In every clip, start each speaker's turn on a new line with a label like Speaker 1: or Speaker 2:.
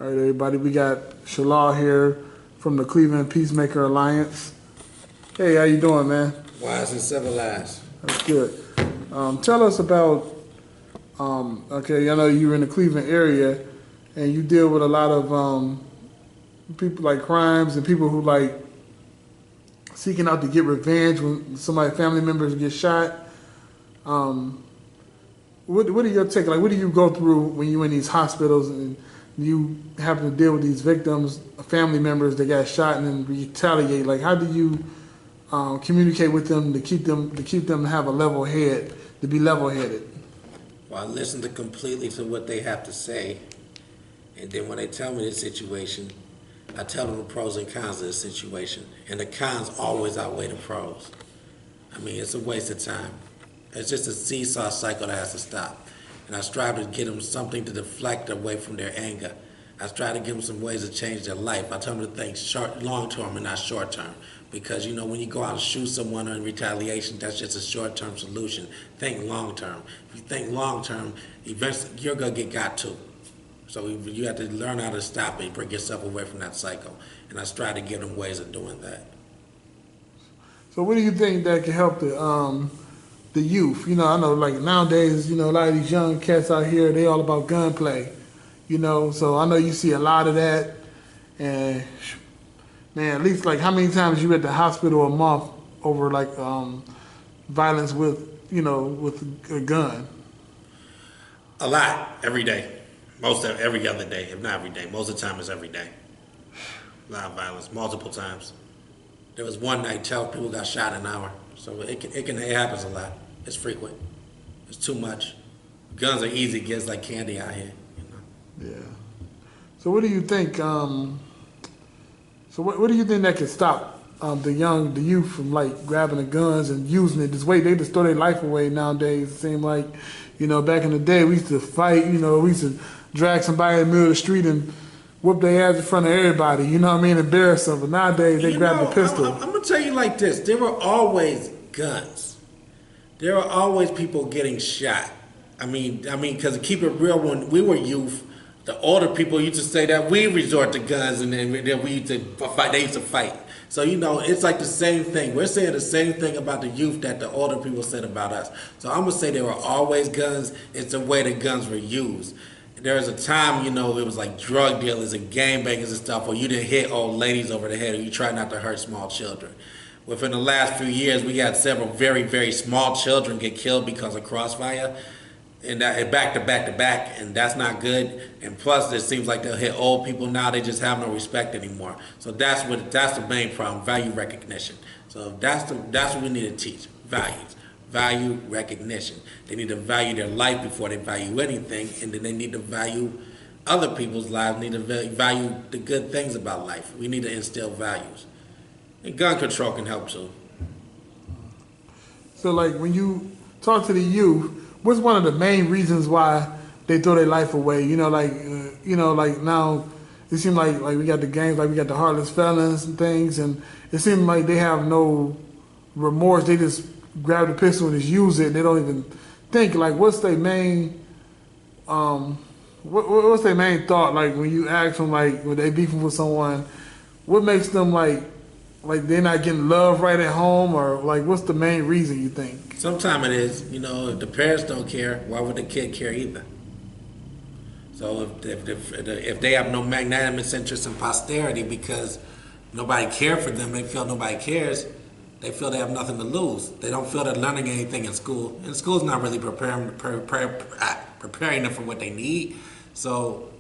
Speaker 1: All right, everybody, we got Shallah here from the Cleveland Peacemaker Alliance. Hey, how you doing, man?
Speaker 2: Wise and civilized.
Speaker 1: That's good. Tell us about, okay, I know you're in the Cleveland area, and you deal with a lot of people like crimes and people who like seeking out to get revenge when somebody, family members get shot. What are your take? Like, what do you go through when you're in these hospitals and you happen to deal with these victims, family members that got shot and then retaliate? Like, how do you communicate with them to keep them to have a level head, to be level headed?
Speaker 2: Well, I listen completely to what they have to say, and then when they tell me the situation, I tell them the pros and cons of the situation, and the cons always outweigh the pros. I mean, it's a waste of time. It's just a seesaw cycle that has to stop. And I strive to get them something to deflect away from their anger. I try to give them some ways to change their life. I tell them to think long term and not short term. Because, you know, when you go out and shoot someone in retaliation, that's just a short term solution. Think long term. If you think long term, eventually you're going to get got too. So you have to learn how to stop it and bring yourself away from that cycle. And I try to give them ways of doing that.
Speaker 1: So what do you think that can help the youth? You know, I know like nowadays, you know, a lot of these young cats out here, they all about gunplay. You know, so I know you see a lot of that. And man, at least like how many times you at the hospital a month over like violence with, you know, with a gun?
Speaker 2: A lot, every day. Most of every other day, if not every day. Most of the time it's every day. A lot of violence, multiple times. There was one night 12 people got shot in an hour. So it happens a lot. It's frequent. It's too much. Guns are easy gets like candy out here. You know?
Speaker 1: Yeah. So what do you think? So what do you think that could stop the youth from like grabbing the guns and using it this way? They just throw their life away nowadays. It seems like, you know, back in the day we used to fight. You know, we used to drag somebody in the middle of the street and whoop their ass in front of everybody, you know what I mean, embarrass them. But nowadays, they grab the pistol.
Speaker 2: I'm going to tell you like this. There were always guns. There were always people getting shot. I mean, because to keep it real, when we were youth, the older people used to say that we resort to guns and then we used to fight. They used to fight. So, you know, it's like the same thing. We're saying the same thing about the youth that the older people said about us. So I'm going to say there were always guns. It's the way the guns were used. There was a time, you know, it was like drug dealers and gangbangers and stuff where you didn't hit old ladies over the head or you try not to hurt small children. Within the last few years, we had several very, very small children get killed because of crossfire. And back to back to back, and that's not good. And plus, it seems like they'll hit old people now. They just have no respect anymore. So that's the main problem: value recognition. So that's what we need to teach: values, value recognition. They need to value their life before they value anything, and then they need to value other people's lives. Need to value the good things about life. We need to instill values, and gun control can help too.
Speaker 1: So, like when you talk to the youth, what's one of the main reasons why they throw their life away? You know, like now it seems like we got the gangs, like we got the heartless felons and things, and it seems like they have no remorse. They just grab the pistol and just use it. They don't even think. Like, what's their main, what's their main thought? Like when you ask them, like when they beefing with someone, what makes them like they're not getting love right at home, or like what's the main reason you think?
Speaker 2: Sometimes it is, you know, if the parents don't care, why would the kid care either? So if they have no magnanimous interest in posterity because nobody cared for them, they feel nobody cares, they feel they have nothing to lose. They don't feel they're learning anything in school. And school's not really preparing them for what they need. So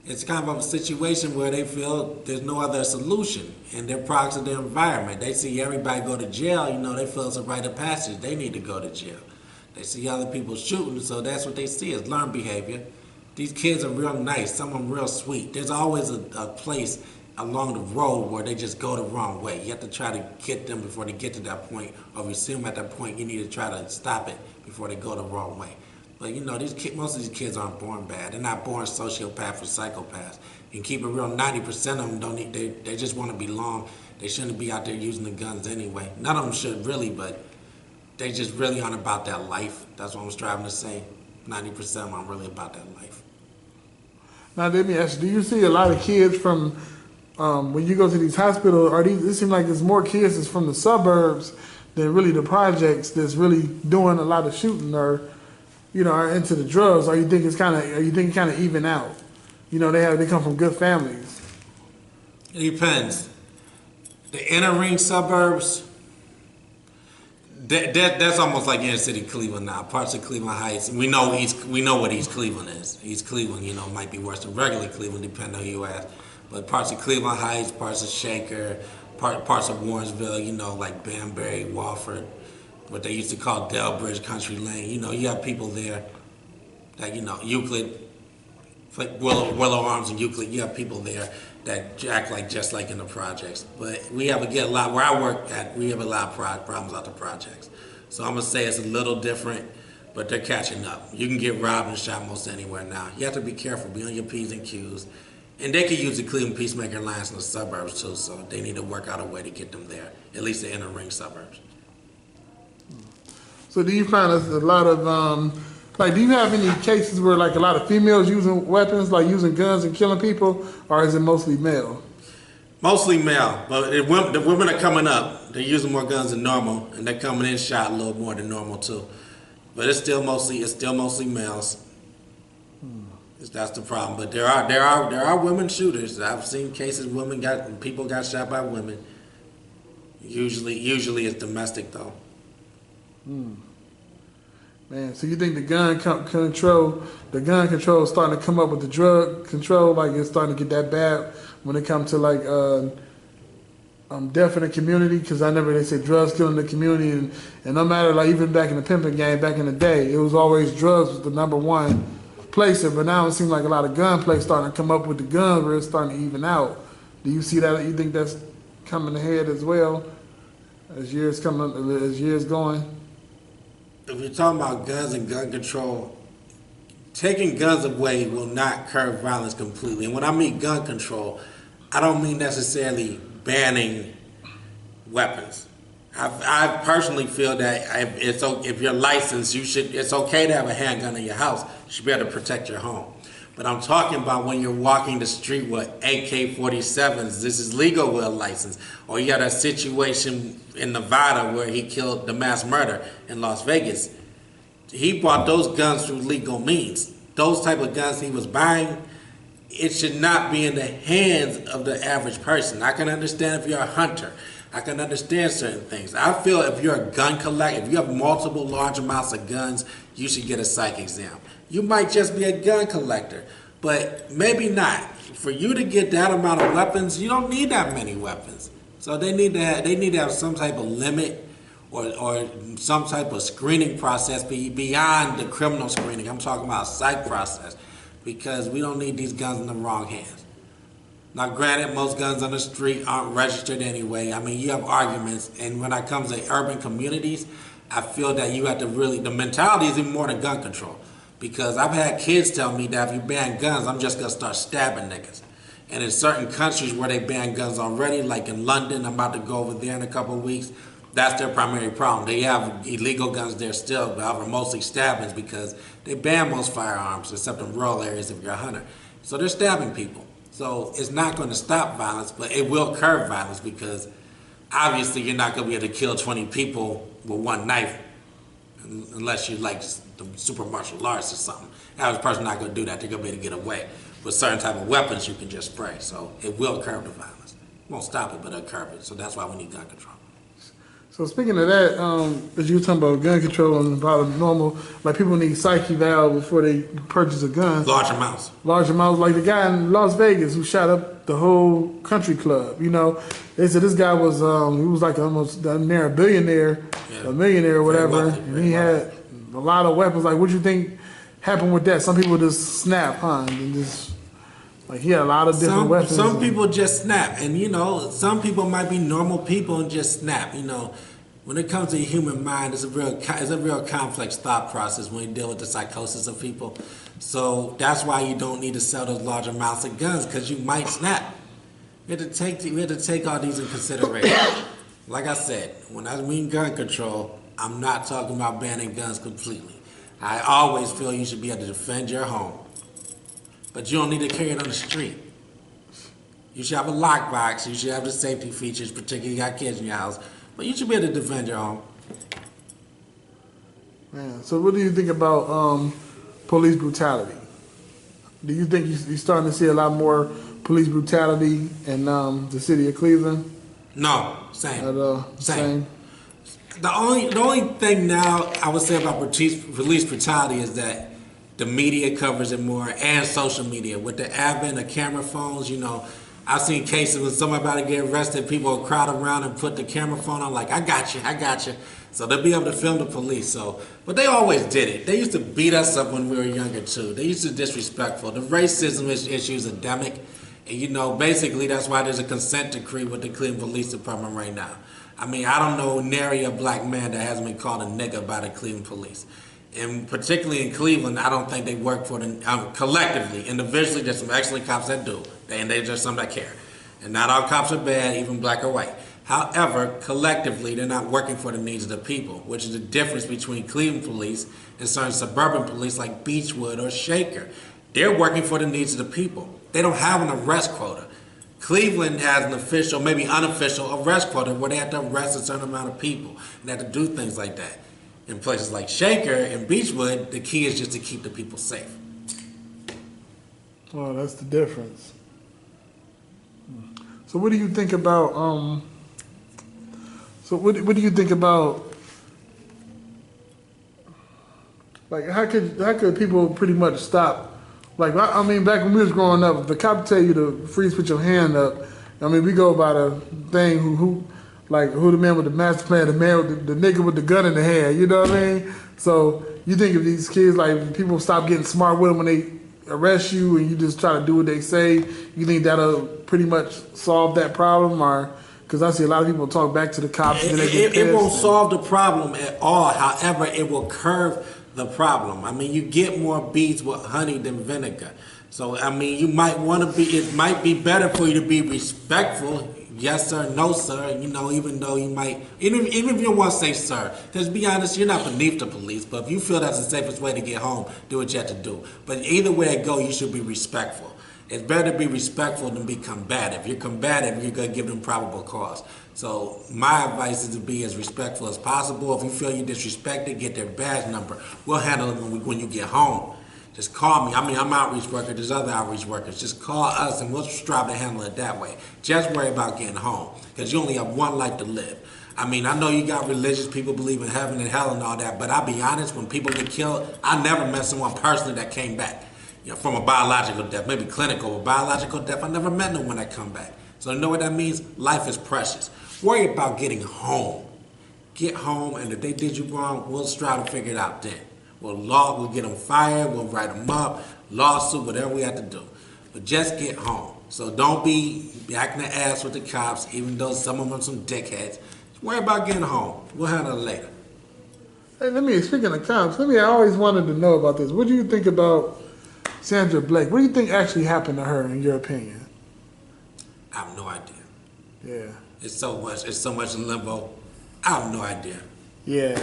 Speaker 2: it's kind of a situation where they feel there's no other solution, and they're products of their environment. They see everybody go to jail, you know, they feel it's a rite of passage. They need to go to jail. They see other people shooting, so that's what they see is learned behavior. These kids are real nice, some of them real sweet. There's always a place along the road where they just go the wrong way. You have to try to get them before they get to that point, or if you see them at that point, you need to try to stop it before they go the wrong way. But you know, most of these kids aren't born bad. They're not born sociopaths or psychopaths. And keep it real, 90% of them they just want to belong. They shouldn't be out there using the guns anyway. None of them should really, but they just really aren't about that life. That's what I'm striving to say. 90% of them aren't really about that life.
Speaker 1: Now, let me ask you, do you see a lot of kids from, when you go to these hospitals, it seems like there's more kids that's from the suburbs than really the projects that's really doing a lot of shooting or, are into the drugs, or you think it kind of even out? They come from good families.
Speaker 2: It depends. The inner ring suburbs, that's almost like inner city Cleveland now. Parts of Cleveland Heights, we know what East Cleveland is. East Cleveland, might be worse than regular Cleveland, depending on who you ask. But parts of Cleveland Heights, parts of Shaker, parts of Warrensville, like Banbury, Wofford, what they used to call Delbridge, Country Lane. You have people there that, Euclid, like Willow Arms and Euclid, you have people there that act just like in the projects. But we get a lot, where I work at, we have a lot of problems out the projects. So I'm going to say it's a little different, but they're catching up. You can get robbed and shot most anywhere now. You have to be careful, be on your P's and Q's. And they can use the Cleveland Peacemaker Alliance in the suburbs too, so they need to work out a way to get them there, at least the inner ring suburbs.
Speaker 1: So do you find a lot of, do you have any cases where like a lot of females using weapons, like using guns and killing people, or is it mostly male?
Speaker 2: Mostly male, but the women are coming up. They're using more guns than normal, and they're coming in shot a little more than normal too. But it's still mostly males. That's the problem. But there are women shooters. I've seen cases people got shot by women. Usually it's domestic though.
Speaker 1: Man, so you think the gun control is starting to come up with the drug control, like it's starting to get that bad when it comes to like death in the community? Because I remember they said drugs killing the community, and no matter, like, even back in the pimping game back in the day, it was always drugs was the number one placer. But now it seems like a lot of gunplay starting to come up with the guns where it's starting to even out. Do you see that? You think that's coming ahead as well as years going?
Speaker 2: If you're talking about guns and gun control, taking guns away will not curb violence completely. And when I mean gun control, I don't mean necessarily banning weapons. I personally feel that if you're licensed, it's okay to have a handgun in your house. You should be able to protect your home. But I'm talking about when you're walking the street with AK-47s, this is legal with a license. Or you got a situation in Nevada where he killed the mass murder in Las Vegas. He bought those guns through legal means. Those type of guns he was buying, it should not be in the hands of the average person. I can understand if you're a hunter. I can understand certain things. I feel if you're a gun collector, if you have multiple large amounts of guns, you should get a psych exam. You might just be a gun collector, but maybe not. For you to get that amount of weapons, you don't need that many weapons. So they need to have some type of limit or some type of screening process beyond the criminal screening. I'm talking about a psych process, because we don't need these guns in the wrong hands. Now, granted, most guns on the street aren't registered anyway. I mean, you have arguments, and when it comes to urban communities, I feel that you have to the mentality is even more than gun control. Because I've had kids tell me that if you ban guns, I'm just going to start stabbing niggas. And in certain countries where they ban guns already, like in London, I'm about to go over there in a couple of weeks, that's their primary problem. They have illegal guns there still, but mostly stabbings, because they ban most firearms, except in rural areas if you're a hunter. So they're stabbing people. So it's not going to stop violence, but it will curb violence, because obviously you're not going to be able to kill 20 people with one knife unless you like the super martial arts or something. The average person's not going to do that. They're going to be able to get away. With certain type of weapons, you can just spray. So it will curb the violence. It won't stop it, but it'll curb it. So that's why we need gun control.
Speaker 1: So speaking of that, as you were talking about gun control and about normal, like people need psych eval before they purchase a gun.
Speaker 2: Large amounts.
Speaker 1: Large amounts, like the guy in Las Vegas who shot up the whole country club. They said this guy was he was like almost near a billionaire, a millionaire or whatever, and he had a lot of weapons. Like, what do you think happened with that? Some people just snap, huh? And just like he had a lot of different weapons.
Speaker 2: Some people just snap, and some people might be normal people and just snap. When it comes to the human mind, it's a real complex thought process when you deal with the psychosis of people. So that's why you don't need to sell those large amounts of guns, because you might snap. We have to take all these in consideration. Like I said, when I mean gun control, I'm not talking about banning guns completely. I always feel you should be able to defend your home. but you don't need to carry it on the street. You should have a lockbox. You should have the safety features, particularly you got kids in your house. But you should be able to defend your home.
Speaker 1: Man, so what do you think about police brutality? Do you think you're starting to see a lot more police brutality in the city of Cleveland?
Speaker 2: No, same.
Speaker 1: Same.
Speaker 2: The only thing now I would say about police brutality is that the media covers it more, and social media. With the advent of camera phones, I've seen cases when somebody about to get arrested, people will crowd around and put the camera phone on like, I got you. So they'll be able to film the police. But they always did it. They used to beat us up when we were younger too. They used to be disrespectful. The racism issue is endemic. And basically that's why there's a consent decree with the Cleveland Police Department right now. I mean, I don't know nary a black man that hasn't been called a nigger by the Cleveland Police. And particularly in Cleveland, I don't think they work for the, collectively, individually, there's some excellent cops that do. They're just some that care. And not all cops are bad, even black or white. However, collectively, they're not working for the needs of the people, which is the difference between Cleveland police and certain suburban police like Beechwood or Shaker. They're working for the needs of the people. They don't have an arrest quota. Cleveland has an official, maybe unofficial arrest quota where they have to arrest a certain amount of people and they have to do things like that. In places like Shaker and Beechwood, the key is just to keep the people safe.
Speaker 1: Well, that's the difference. So what do you think about, what do you think about, like, how could people pretty much stop? Like, I mean, back when we was growing up, if the cop tell you to freeze, put your hand up, I mean, we go by the thing who the man with the master plan, the man with the nigga with the gun in the hand, you know what I mean? So you think if these kids, like, people stop getting smart with them when they arrest you and you just try to do what they say, you think that'll pretty much solve that problem? Or, because I see a lot of people talk back to the cops and they get pissed.
Speaker 2: It won't solve the problem at all. However, it will curb the problem. I mean, you get more bees with honey than vinegar. So, I mean, you might want to it might be better for you to be respectful. Yes, sir, no, sir. Even though you might, even if you don't want to say sir, because to be honest, you're not beneath the police, but if you feel that's the safest way to get home, do what you have to do. But either way it go, you should be respectful. It's better to be respectful than be combative. If you're combative, you're going to give them probable cause. So my advice is to be as respectful as possible. If you feel you disrespected, get their badge number. We'll handle it when you get home. Just call me. I mean, I'm outreach worker. There's other outreach workers. Just call us and we'll strive to handle it that way. Just worry about getting home because you only have one life to live. I mean, I know you got religious people believe in heaven and hell and all that, but I'll be honest, when people get killed, I never met someone personally that came back from a biological death, maybe clinical, but biological death. I never met no one that come back. So you know what that means? Life is precious. Worry about getting home. Get home, and if they did you wrong, we'll strive to figure it out then. We'll get them fired, we'll write them up, lawsuit, whatever we have to do. But just get home. So don't be acting the ass with the cops, even though some of them are some dickheads. Just worry about getting home. We'll handle it later.
Speaker 1: Hey, speaking of cops, I always wanted to know about this. What do you think about Sandra Blake? What do you think actually happened to her, in your opinion?
Speaker 2: I have no idea.
Speaker 1: Yeah.
Speaker 2: It's so much in limbo. I have no idea.
Speaker 1: Yeah.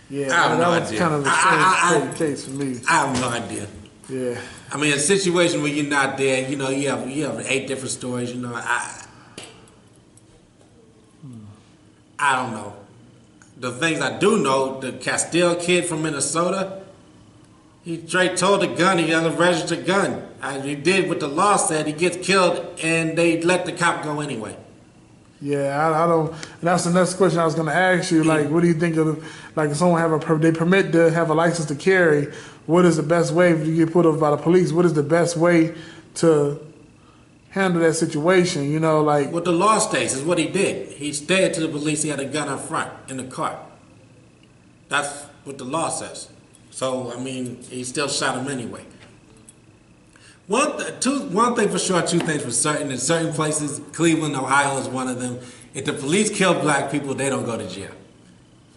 Speaker 1: Yeah,
Speaker 2: I have no
Speaker 1: that was
Speaker 2: idea.
Speaker 1: kind of a strange case for me.
Speaker 2: I have no idea.
Speaker 1: Yeah.
Speaker 2: I mean, a situation where you're not there, you have 8 different stories, I don't know. The things I do know, the Castile kid from Minnesota, he straight told the gun he had a registered gun. He did what the law said, he gets killed, and they let the cop go anyway.
Speaker 1: Yeah, I don't. That's the next question I was going to ask you. Like, what do you think of, like, if someone they permit to have a license to carry? What is the best way if you get pulled over by the police? What is the best way to handle that situation? Like
Speaker 2: what the law states is what he did. He stated to the police he had a gun up front in the car. That's what the law says. So I mean, he still shot him anyway. One thing for sure, 2 things for certain. In certain places, Cleveland, Ohio is one of them. If the police kill black people, they don't go to jail.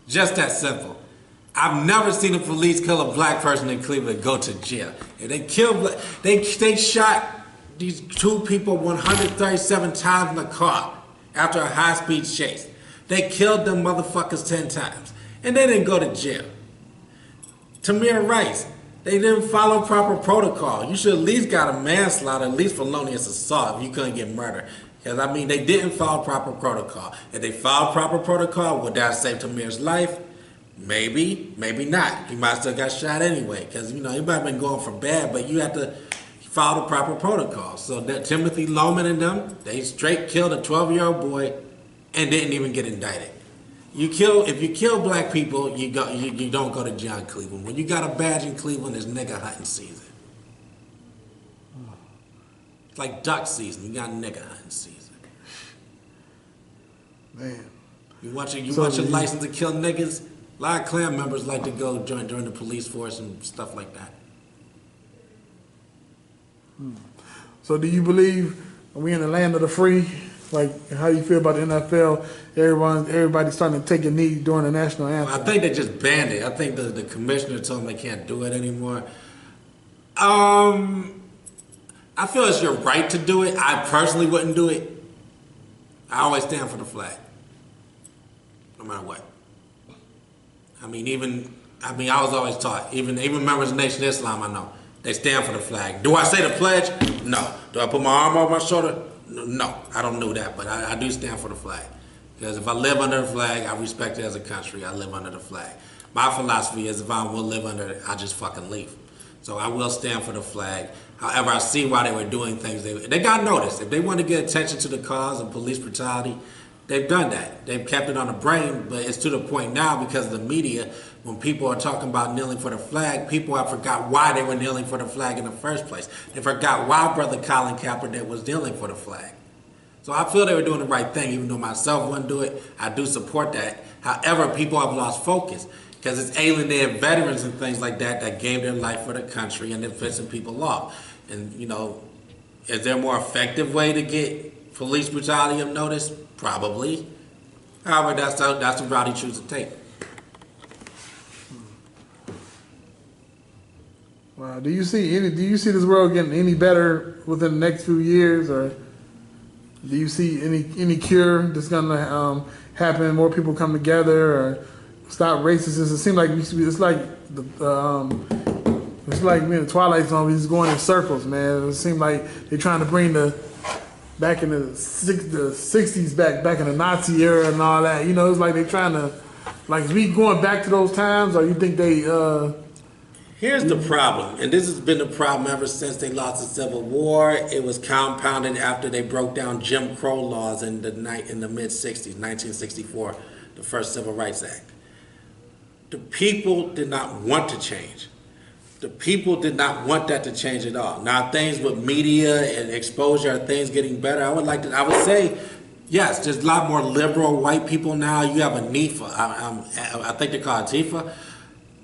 Speaker 2: Just that simple. I've never seen the police kill a black person in Cleveland go to jail. If they kill they shot these 2 people 137 times in the car after a high-speed chase. They killed them motherfuckers 10 times. And they didn't go to jail. Tamir Rice. They didn't follow proper protocol. You should at least got a manslaughter, at least felonious assault, if you couldn't get murder. Because, I mean, they didn't follow proper protocol. If they followed proper protocol, would that save Tamir's life? Maybe, maybe not. He might have still got shot anyway. Because, you know, he might have been going for bad, but you have to follow the proper protocol. So that Timothy Loman and them, they straight killed a 12-year-old boy and didn't even get indicted. If you kill black people, you don't go to jail in Cleveland. When you got a badge in Cleveland, it's nigga hunting season. It's like duck season. You got nigga hunting season.
Speaker 1: Man.
Speaker 2: You want your license to kill niggas? A lot of Klan members like to go join the police force and stuff like that.
Speaker 1: So do you believe we in the land of the free? Like, how do you feel about the NFL? Everybody's starting to take a knee during the national anthem.
Speaker 2: I think they just banned it. I think the commissioner told them they can't do it anymore. I feel it's your right to do it. I personally wouldn't do it. I always stand for the flag, no matter what. I was always taught, even members of Nation of Islam, I know, they stand for the flag. Do I say the pledge? No. Do I put my arm over my shoulder? No, I don't do that, but I do stand for the flag. Because if I live under the flag, I respect it as a country. I live under the flag. My philosophy is if I will live under it, I just fucking leave. So I will stand for the flag. However, I see why they were doing things. They got noticed. If they want to get attention to the cause of police brutality, they've done that. They've kept it on the brain, but it's to the point now because of the media, when people are talking about kneeling for the flag, people have forgot why they were kneeling for the flag in the first place. They forgot why Brother Colin Kaepernick was kneeling for the flag. So I feel they were doing the right thing, even though myself wouldn't do it. I do support that. However, people have lost focus because it's alienated veterans and things like that gave their life for the country and they're pissing people off. And, you know, is there a more effective way to get police brutality of notice? Probably. However, that's the route he chooses to take.
Speaker 1: Wow. Do you see this world getting any better within the next few years, or do you see any cure that's gonna happen? More people come together, or stop racism? It seems like it's like me in the Twilight Zone. We just going in circles, man. It seems like they're trying to bring back in the 60s, back in the Nazi era and all that. You know, it's like they're trying to, like, is we going back to those times, or you think they?
Speaker 2: Here's the problem, and this has been the problem ever since they lost the Civil War. It was compounded after they broke down Jim Crow laws in the mid-60s, 1964, the first Civil Rights Act. The people did not want to change. The people did not want that to change at all. Now, things with media and exposure, are things getting better? I would say, yes, there's a lot more liberal white people now. You have Antifa. I think they call it Antifa.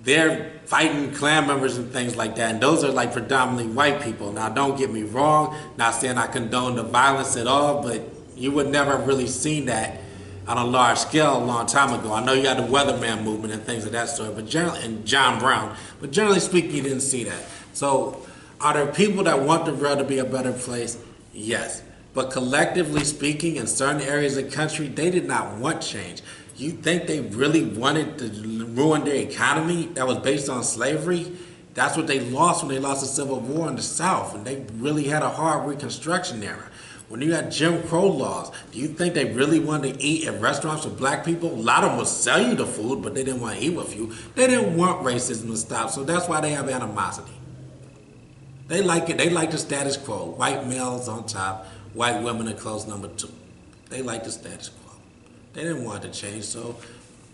Speaker 2: They're fighting Klan members and things like that, and those are like predominantly white people. Now, don't get me wrong, not saying I condone the violence at all, but you would never have really seen that on a large scale a long time ago. I know you got the Weatherman movement and things of that sort, and John Brown, but generally speaking, you didn't see that. So, are there people that want the world to be a better place? Yes. But collectively speaking, in certain areas of the country, they did not want change. You think they really wanted to ruin their economy that was based on slavery? That's what they lost when they lost the Civil War in the South, and they really had a hard Reconstruction era. When you had Jim Crow laws, do you think they really wanted to eat at restaurants with black people? A lot of them would sell you the food, but they didn't want to eat with you. They didn't want racism to stop, so that's why they have animosity. They like it. They like the status quo. White males on top, white women in close number 2. They like the status quo. They didn't want it to change, so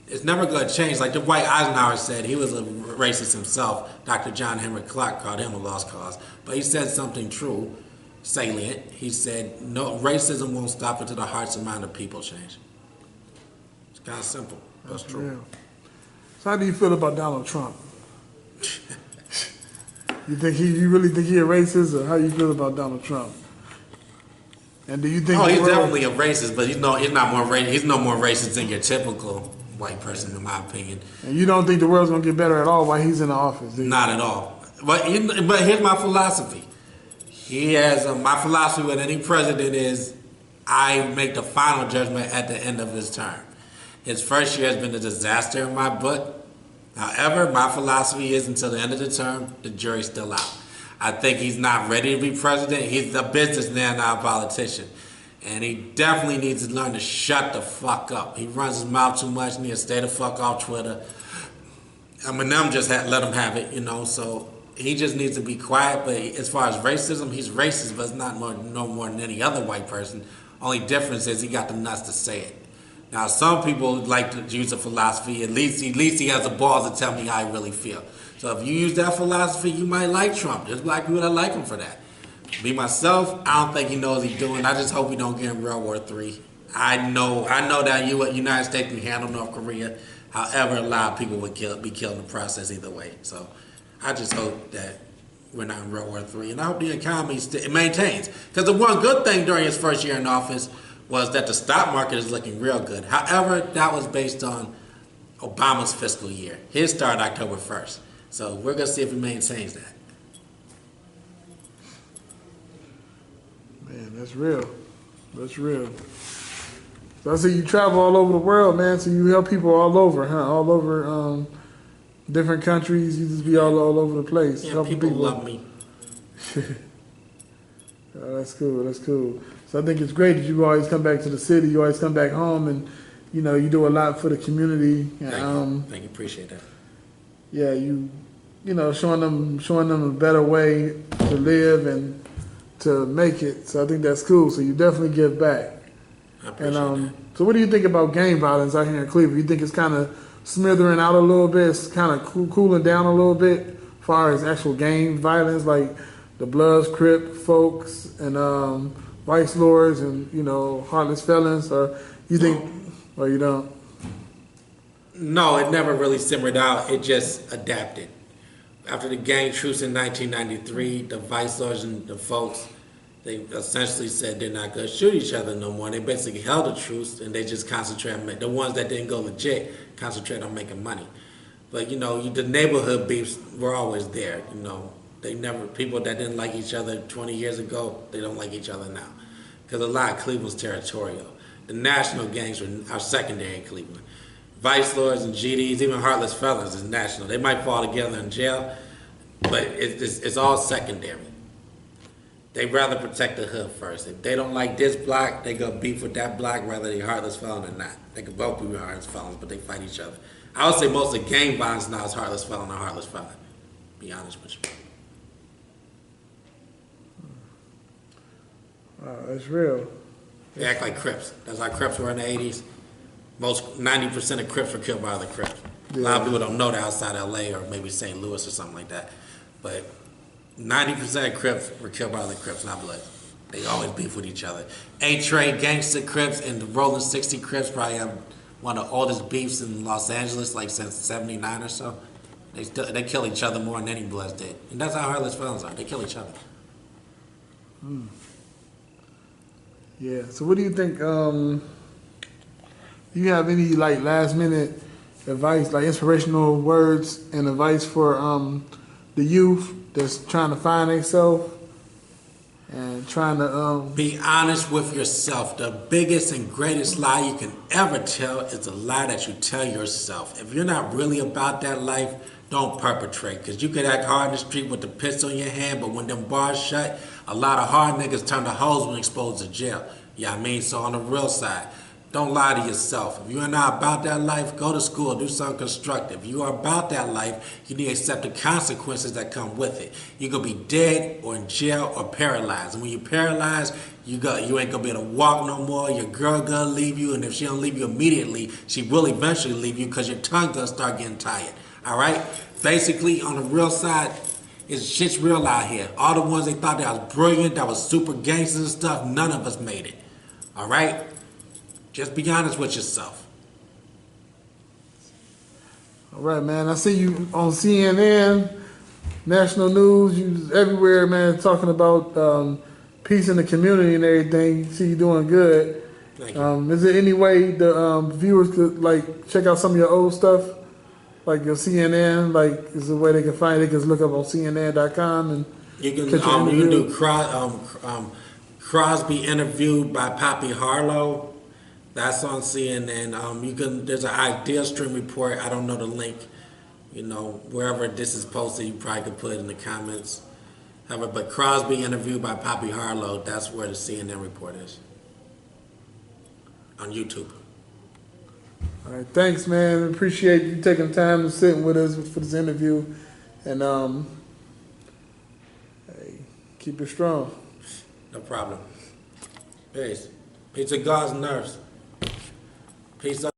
Speaker 2: it's never going to change. Like the Dwight Eisenhower said, he was a racist himself. Dr. John Henry Clark called him a lost cause. But he said something true, salient. He said, no, racism won't stop until the hearts and minds of people change. It's kind of simple. That's true.
Speaker 1: Yeah. So how do you feel about Donald Trump? You really think he a racist, or how do you feel about Donald Trump? And do you think?
Speaker 2: Oh, he's definitely a racist, but he's no more racist. He's no more racist than your typical white person, in my opinion.
Speaker 1: And you don't think the world's gonna get better at all while he's in the office? Do you?
Speaker 2: Not at all. But here's my philosophy. My philosophy with any president is, I make the final judgment at the end of his term. His first year has been a disaster in my book. However, my philosophy is until the end of the term, the jury's still out. I think he's not ready to be president. He's a businessman, not a politician. And he definitely needs to learn to shut the fuck up. He runs his mouth too much, needs to stay the fuck off Twitter. Eminem just let him have it, so he just needs to be quiet. But as far as racism, he's racist, but it's not no more than any other white person. Only difference is he got the nuts to say it. Now, some people like to use a philosophy. At least he has the balls to tell me how he really feel. So if you use that philosophy, you might like Trump. There's black people that like him for that. Me myself, I don't think he knows what he's doing. I just hope we don't get in World War III. I know that United States can handle North Korea. However, a lot of people would be killed in the process either way. So I just hope that we're not in World War III. And I hope the economy maintains. Because the one good thing during his first year in office was that the stock market is looking real good. However, that was based on Obama's fiscal year. His started October 1st. So we're going to see if he maintains that.
Speaker 1: Man, that's real. That's real. So I see you travel all over the world, man. So you help people all over, huh? All over different countries. You just be all over the place.
Speaker 2: Yeah,
Speaker 1: helping
Speaker 2: people love me.
Speaker 1: Oh, that's cool. That's cool. So I think it's great that you always come back to the city. You always come back home, and you do a lot for the community.
Speaker 2: Thank you. Appreciate that.
Speaker 1: Yeah, showing them a better way to live and to make it. So I think that's cool. So you definitely give back.
Speaker 2: I appreciate that.
Speaker 1: So what do you think about gang violence out here in Cleveland? You think it's kind of smithering out a little bit? It's kind of cooling down a little bit as far as actual gang violence, like the Bloods, Crip folks, and Vice Lords, and heartless felons? Or you think, or you don't?
Speaker 2: No, it never really simmered out. It just adapted. After the gang truce in 1993, the Vice Lords and the folks, they essentially said they're not going to shoot each other no more. They basically held a truce, and they just concentrated on the ones that didn't go legit, concentrated on making money. But the neighborhood beefs were always there. People that didn't like each other 20 years ago, they don't like each other now, because a lot of Cleveland's territorial. The national gangs are secondary in Cleveland. Vice Lords and GDs, even heartless felons, is national. They might fall together in jail, but it's all secondary. They rather protect the hood first. If they don't like this block, they go beef with that block, whether they're heartless felon or not. They could both be heartless felons, but they fight each other. I would say most of the gang violence now is heartless felon or heartless felon. Be honest with you.
Speaker 1: That's real.
Speaker 2: They act like Crips. That's how Crips were in the 80s. 90% of Crips were killed by other Crips. Yeah. A lot of people don't know that outside LA or maybe St. Louis or something like that. But 90% of Crips were killed by other Crips, not Bloods. They always beef with each other. A-Train, Gangsta Crips, and the Rolling 60 Crips probably have one of the oldest beefs in Los Angeles, like since '79 or so. They kill each other more than any Bloods did. And that's how heartless felons are. They kill each other.
Speaker 1: Yeah. So what do you think? Do you have any last minute advice, inspirational words and advice for the youth that's trying to find themselves and trying to
Speaker 2: be honest with yourself? The biggest and greatest lie you can ever tell is the lie that you tell yourself. If you're not really about that life, don't perpetrate, because you could act hard in the street with the pistol in your hand, but when them bars shut, a lot of hard niggas turn to hoes when exposed to jail. So on the real side, don't lie to yourself. If you are not about that life, go to school, do something constructive. If you are about that life, you need to accept the consequences that come with it. You're going to be dead or in jail or paralyzed. And when you're paralyzed, you ain't going to be able to walk no more. Your girl going to leave you, and if she don't leave you immediately, she will eventually leave you, because your tongue going to start getting tired. All right? Basically, on the real side, shit's real out here. All the ones they thought that was brilliant, that was super gangsters and stuff, none of us made it. All right? Just be honest with yourself.
Speaker 1: All right, man. I see you on CNN, national news. You everywhere, man, talking about peace in the community and everything. See you doing good.
Speaker 2: Thank you.
Speaker 1: Is there any way the viewers could check out some of your old stuff, like your CNN? Is there a way they can find it? They can look up on CNN.com and
Speaker 2: you can do Crosby interviewed by Poppy Harlow. That's on CNN. There's an idea stream report. I don't know the link, You know, wherever this is posted, you probably could put it in the comments. But Crosby interviewed by Poppy Harlow, that's where the CNN report is. On YouTube.
Speaker 1: All right, thanks, man. Appreciate you taking the time and sitting with us for this interview. And hey, keep it strong.
Speaker 2: No problem. Peace. Peace to God's nerves. Peace.